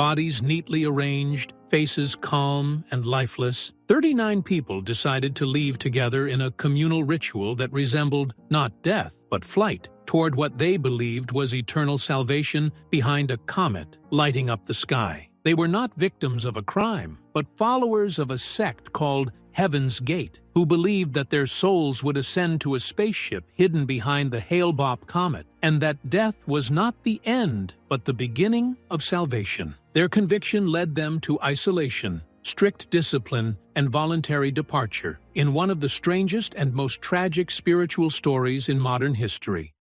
bodies neatly arranged, faces calm and lifeless. 39 people decided to leave together in a communal ritual that resembled not death, but flight, toward what they believed was eternal salvation behind a comet lighting up the sky. They were not victims of a crime, but followers of a sect called Heaven's Gate, who believed that their souls would ascend to a spaceship hidden behind the Hale-Bopp comet, and that death was not the end, but the beginning of salvation. Their conviction led them to isolation, strict discipline, and voluntary departure, in one of the strangest and most tragic spiritual stories in modern history.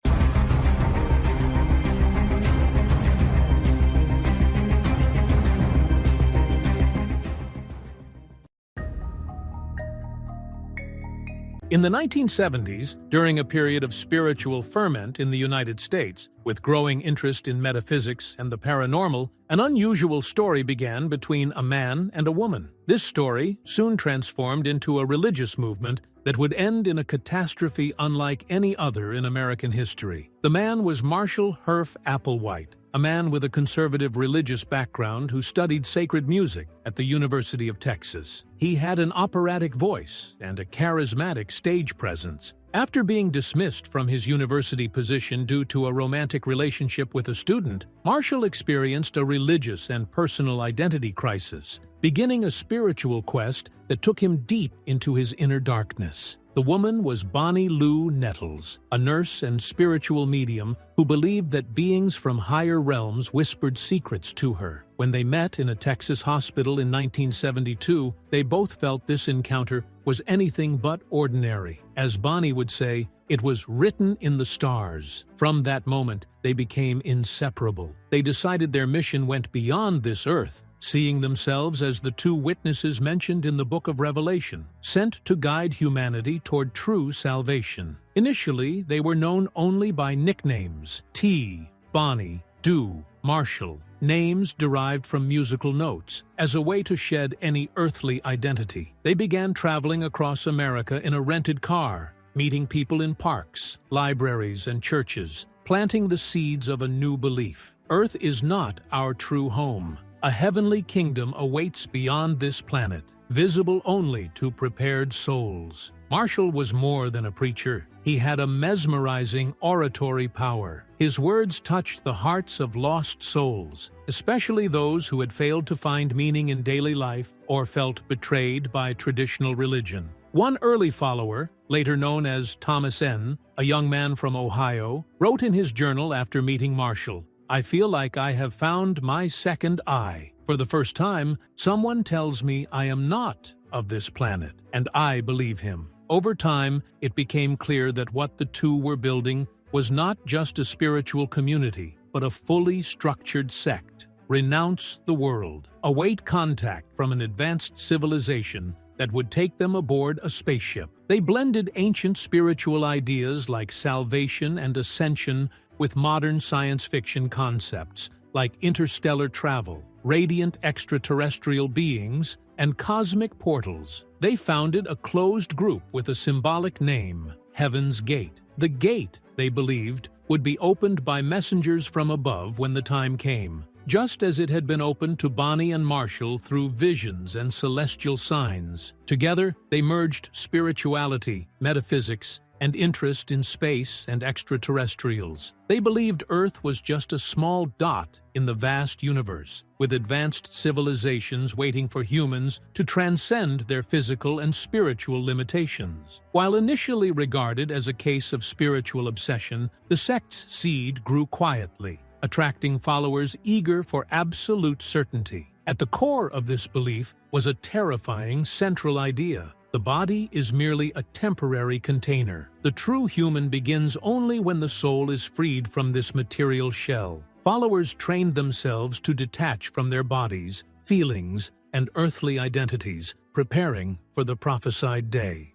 In the 1970s, during a period of spiritual ferment in the United States, with growing interest in metaphysics and the paranormal, an unusual story began between a man and a woman. This story soon transformed into a religious movement that would end in a catastrophe unlike any other in American history. The man was Marshall Applewhite, a man with a conservative religious background who studied sacred music at the University of Texas. He had an operatic voice and a charismatic stage presence. After being dismissed from his university position due to a romantic relationship with a student, Marshall experienced a religious and personal identity crisis, beginning a spiritual quest that took him deep into his inner darkness. The woman was Bonnie Lou Nettles, a nurse and spiritual medium who believed that beings from higher realms whispered secrets to her. When they met in a Texas hospital in 1972, they both felt this encounter was anything but ordinary. As Bonnie would say, it was written in the stars. From that moment, they became inseparable. They decided their mission went beyond this earth, seeing themselves as the two witnesses mentioned in the Book of Revelation, sent to guide humanity toward true salvation. Initially, they were known only by nicknames: T, Bonnie, Do, Marshall, names derived from musical notes, as a way to shed any earthly identity. They began traveling across America in a rented car, meeting people in parks, libraries, and churches, planting the seeds of a new belief. Earth is not our true home. A heavenly kingdom awaits beyond this planet, visible only to prepared souls. Marshall was more than a preacher. He had a mesmerizing oratory power. His words touched the hearts of lost souls, especially those who had failed to find meaning in daily life or felt betrayed by traditional religion. One early follower, later known as Thomas N., a young man from Ohio, wrote in his journal after meeting Marshall, "I feel like I have found my second eye. For the first time, someone tells me I am not of this planet, and I believe him." Over time, it became clear that what the two were building was not just a spiritual community, but a fully structured sect. Renounce the world. Await contact from an advanced civilization that would take them aboard a spaceship. They blended ancient spiritual ideas like salvation and ascension with modern science fiction concepts like interstellar travel, radiant extraterrestrial beings, and cosmic portals. They founded a closed group with a symbolic name, Heaven's Gate. The gate, they believed, would be opened by messengers from above when the time came, just as it had been opened to Bonnie and Marshall through visions and celestial signs. Together, they merged spirituality, metaphysics, and interest in space and extraterrestrials. They believed Earth was just a small dot in the vast universe, with advanced civilizations waiting for humans to transcend their physical and spiritual limitations. While initially regarded as a case of spiritual obsession, the sect's seed grew quietly, attracting followers eager for absolute certainty. At the core of this belief was a terrifying central idea: the body is merely a temporary container. The true human begins only when the soul is freed from this material shell. Followers trained themselves to detach from their bodies, feelings, and earthly identities, preparing for the prophesied day.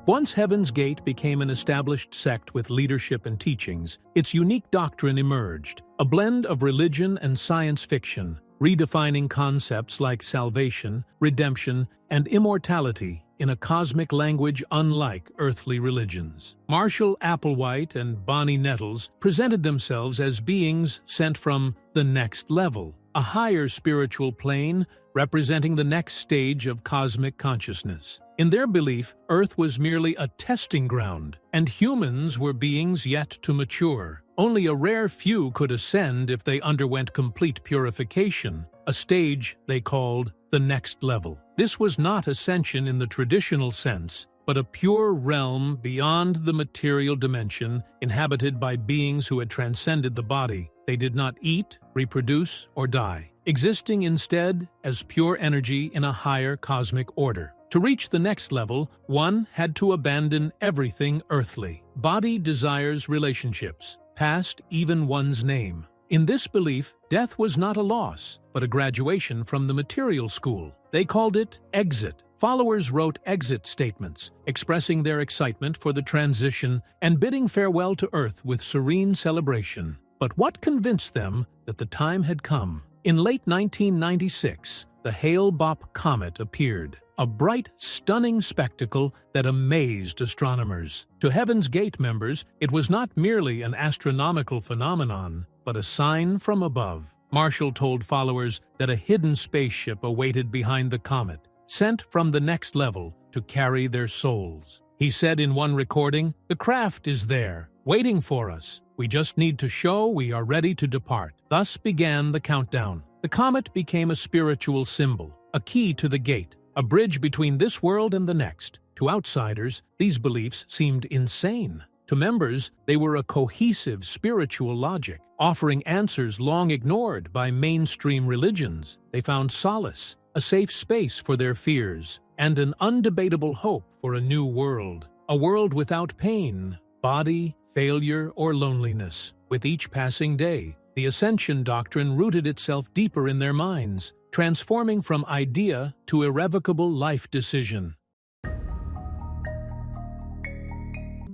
Once Heaven's Gate became an established sect with leadership and teachings, its unique doctrine emerged, a blend of religion and science fiction, redefining concepts like salvation, redemption, and immortality. in a cosmic language unlike earthly religions. Marshall Applewhite and Bonnie Nettles presented themselves as beings sent from the next level, a higher spiritual plane representing the next stage of cosmic consciousness. In their belief, Earth was merely a testing ground, and humans were beings yet to mature. Only a rare few could ascend if they underwent complete purification, a stage they called the next level. This was not ascension in the traditional sense, but a pure realm beyond the material dimension, inhabited by beings who had transcended the body. They did not eat, reproduce, or die, existing instead as pure energy in a higher cosmic order. To reach the next level, one had to abandon everything earthly. Body desires relationships, past even one's name. In this belief, death was not a loss, but a graduation from the material school. They called it exit. Followers wrote exit statements, expressing their excitement for the transition and bidding farewell to Earth with serene celebration. But what convinced them that the time had come? In late 1996, the Hale-Bopp comet appeared, a bright, stunning spectacle that amazed astronomers. To Heaven's Gate members, it was not merely an astronomical phenomenon, but a sign from above. Marshall told followers that a hidden spaceship awaited behind the comet, sent from the next level to carry their souls. He said in one recording, "The craft is there, waiting for us. We just need to show we are ready to depart." Thus began the countdown. The comet became a spiritual symbol, a key to the gate, a bridge between this world and the next. To outsiders, these beliefs seemed insane. To members, they were a cohesive spiritual logic, offering answers long ignored by mainstream religions. They found solace, a safe space for their fears, and an undebatable hope for a new world. A world without pain, body, failure, or loneliness. With each passing day, the Ascension doctrine rooted itself deeper in their minds, transforming from idea to irrevocable life decision.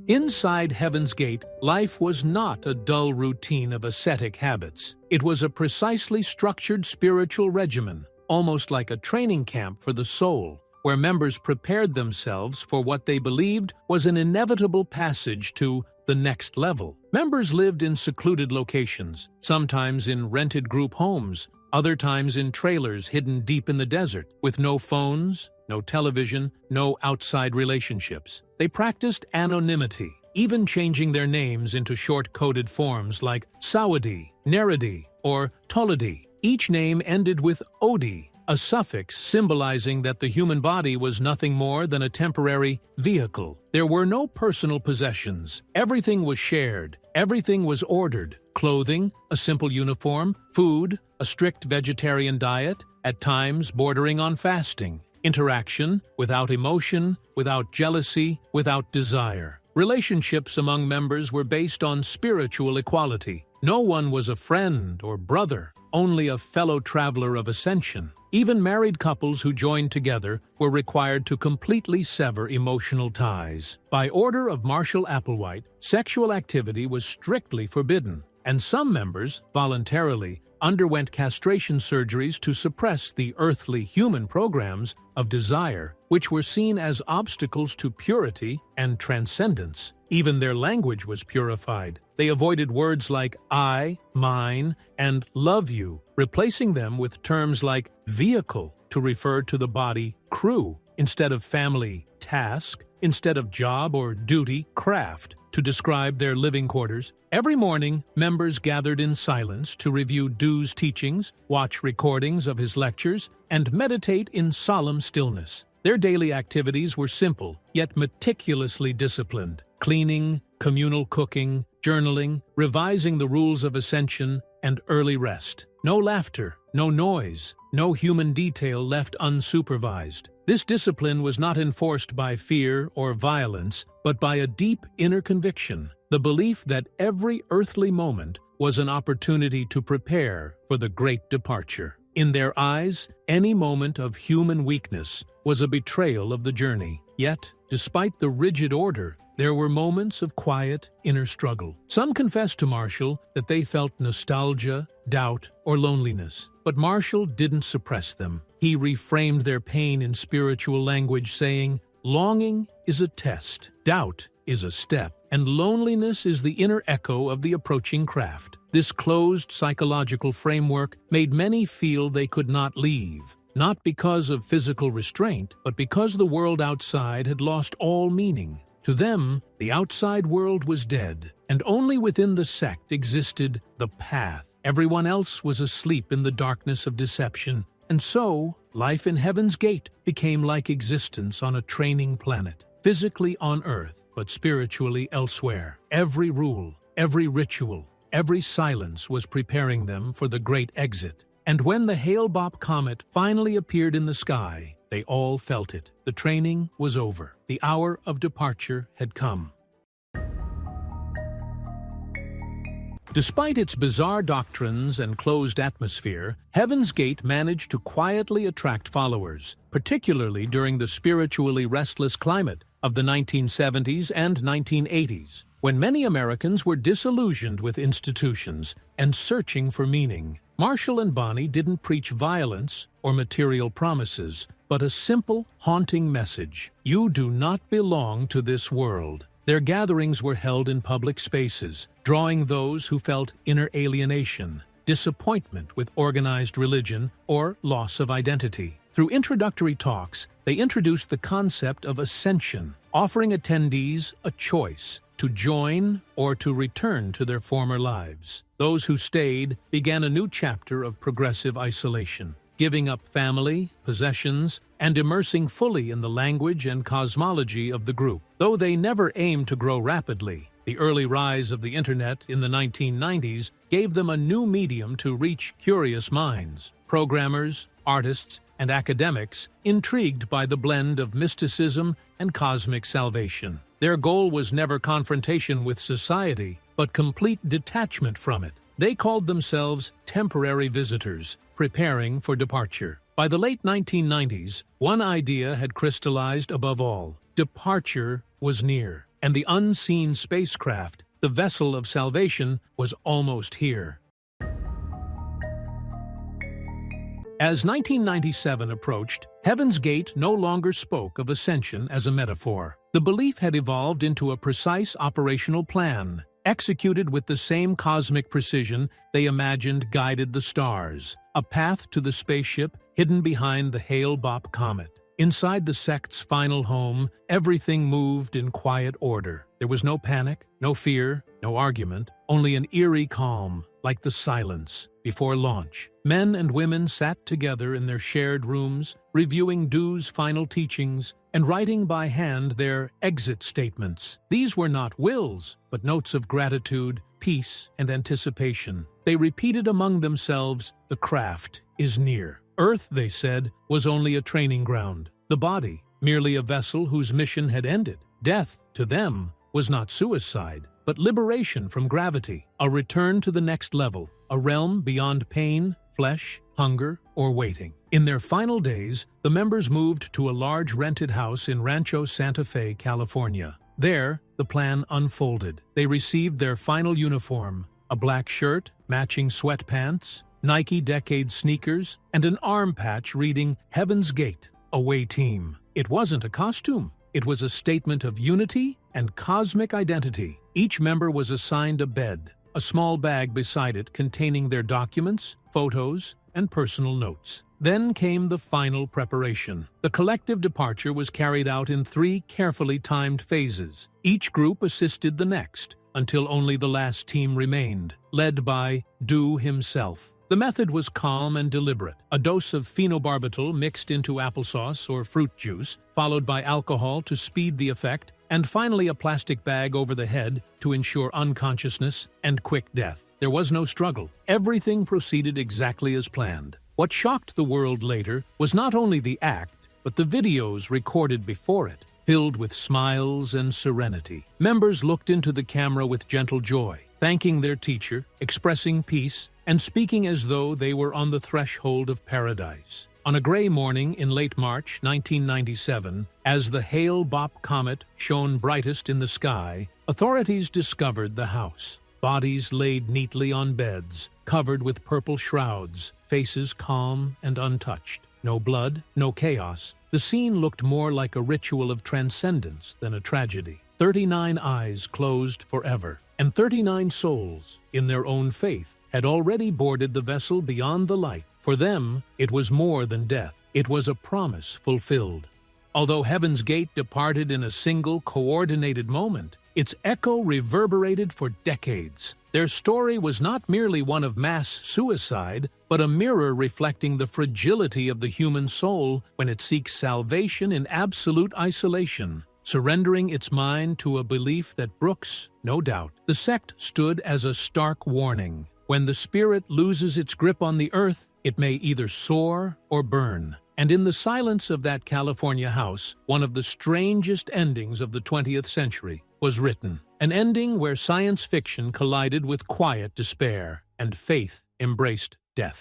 Inside Heaven's Gate, life was not a dull routine of ascetic habits. It was a precisely structured spiritual regimen, almost like a training camp for the soul, where members prepared themselves for what they believed was an inevitable passage to the next level. Members lived in secluded locations, sometimes in rented group homes, other times in trailers hidden deep in the desert, with no phones, no television, no outside relationships. They practiced anonymity, even changing their names into short-coded forms like Sawadi, Neridi, or Toladi. Each name ended with Odi, a suffix symbolizing that the human body was nothing more than a temporary vehicle. There were no personal possessions. Everything was shared. Everything was ordered. Clothing, a simple uniform, food, a strict vegetarian diet, at times bordering on fasting. Interaction, without emotion, without jealousy, without desire. Relationships among members were based on spiritual equality. No one was a friend or brother, only a fellow traveler of ascension. Even married couples who joined together were required to completely sever emotional ties. By order of Marshall Applewhite, sexual activity was strictly forbidden, and some members, voluntarily, underwent castration surgeries to suppress the earthly human programs of desire, which were seen as obstacles to purity and transcendence. Even their language was purified. They avoided words like I, mine, and love you, replacing them with terms like vehicle to refer to the body, crew, instead of family, task, instead of job or duty, craft, to describe their living quarters. Every morning, members gathered in silence to review Dew's teachings, watch recordings of his lectures, and meditate in solemn stillness. Their daily activities were simple, yet meticulously disciplined. Cleaning, communal cooking, journaling, revising the rules of ascension, and early rest. No laughter, no noise, no human detail left unsupervised. This discipline was not enforced by fear or violence, but by a deep inner conviction, the belief that every earthly moment was an opportunity to prepare for the great departure. In their eyes, any moment of human weakness was a betrayal of the journey. Yet, despite the rigid order, there were moments of quiet inner struggle. Some confessed to Marshall that they felt nostalgia, doubt, or loneliness. But Marshall didn't suppress them. He reframed their pain in spiritual language, saying, Longing is a test, doubt is a step, and loneliness is the inner echo of the approaching craft. This closed psychological framework made many feel they could not leave, not because of physical restraint, but because the world outside had lost all meaning. To them, the outside world was dead, and only within the sect existed the path. Everyone else was asleep in the darkness of deception, and so life in Heaven's Gate became like existence on a training planet, physically on Earth, but spiritually elsewhere. Every rule, every ritual, every silence was preparing them for the great exit. And when the Hale-Bopp comet finally appeared in the sky, they all felt it. The training was over. The hour of departure had come. Despite its bizarre doctrines and closed atmosphere, Heaven's Gate managed to quietly attract followers, particularly during the spiritually restless climate of the 1970s and 1980s, when many Americans were disillusioned with institutions and searching for meaning. Marshall and Bonnie didn't preach violence or material promises, but a simple, haunting message: you do not belong to this world. Their gatherings were held in public spaces, drawing those who felt inner alienation, disappointment with organized religion, or loss of identity. Through introductory talks, they introduced the concept of ascension, offering attendees a choice to join or to return to their former lives. Those who stayed began a new chapter of progressive isolation, giving up family, possessions, and immersing fully in the language and cosmology of the group. Though they never aimed to grow rapidly, the early rise of the internet in the 1990s gave them a new medium to reach curious minds. Programmers, artists, and academics intrigued by the blend of mysticism and cosmic salvation. Their goal was never confrontation with society, but complete detachment from it. They called themselves temporary visitors, preparing for departure. By the late 1990s, one idea had crystallized above all: departure was near, and the unseen spacecraft, the vessel of salvation, was almost here. As 1997 approached, Heaven's Gate no longer spoke of ascension as a metaphor. The belief had evolved into a precise operational plan, executed with the same cosmic precision they imagined guided the stars, a path to the spaceship hidden behind the Hale-Bopp comet. Inside the sect's final home, everything moved in quiet order. There was no panic, no fear, no argument, only an eerie calm, like the silence before launch. Men and women sat together in their shared rooms, reviewing Dew's final teachings and writing by hand their exit statements. These were not wills, but notes of gratitude, peace, and anticipation. They repeated among themselves, "The craft is near." Earth, they said, was only a training ground. The body, merely a vessel whose mission had ended. Death, to them, was not suicide, but liberation from gravity, a return to the next level, a realm beyond pain, flesh, hunger, or waiting. In their final days, the members moved to a large rented house in Rancho Santa Fe, California. There, the plan unfolded. They received their final uniform, a black shirt, matching sweatpants, Nike Decade sneakers, and an arm patch reading "Heaven's Gate, Away Team." It wasn't a costume. It was a statement of unity and cosmic identity. Each member was assigned a bed, a small bag beside it containing their documents, photos, and personal notes. Then came the final preparation. The collective departure was carried out in 3 carefully timed phases. Each group assisted the next, until only the last team remained, led by Dew himself. The method was calm and deliberate. A dose of phenobarbital mixed into applesauce or fruit juice, followed by alcohol to speed the effect, and finally a plastic bag over the head to ensure unconsciousness and quick death. There was no struggle. Everything proceeded exactly as planned. What shocked the world later was not only the act, but the videos recorded before it, filled with smiles and serenity. Members looked into the camera with gentle joy, thanking their teacher, expressing peace, and speaking as though they were on the threshold of paradise. On a gray morning in late March 1997, as the Hale-Bopp comet shone brightest in the sky, authorities discovered the house. Bodies laid neatly on beds, covered with purple shrouds, faces calm and untouched. No blood, no chaos, The scene looked more like a ritual of transcendence than a tragedy. 39 eyes closed forever, and 39 souls, in their own faith, had already boarded the vessel beyond the light. For them, it was more than death. It was a promise fulfilled. Although Heaven's Gate departed in a single, coordinated moment, its echo reverberated for decades. Their story was not merely one of mass suicide, but a mirror reflecting the fragility of the human soul when it seeks salvation in absolute isolation, surrendering its mind to a belief that brooks no doubt. The sect stood as a stark warning. When the spirit loses its grip on the earth, it may either soar or burn. And in the silence of that California house, one of the strangest endings of the 20th century was written. An ending where science fiction collided with quiet despair, and faith embraced death.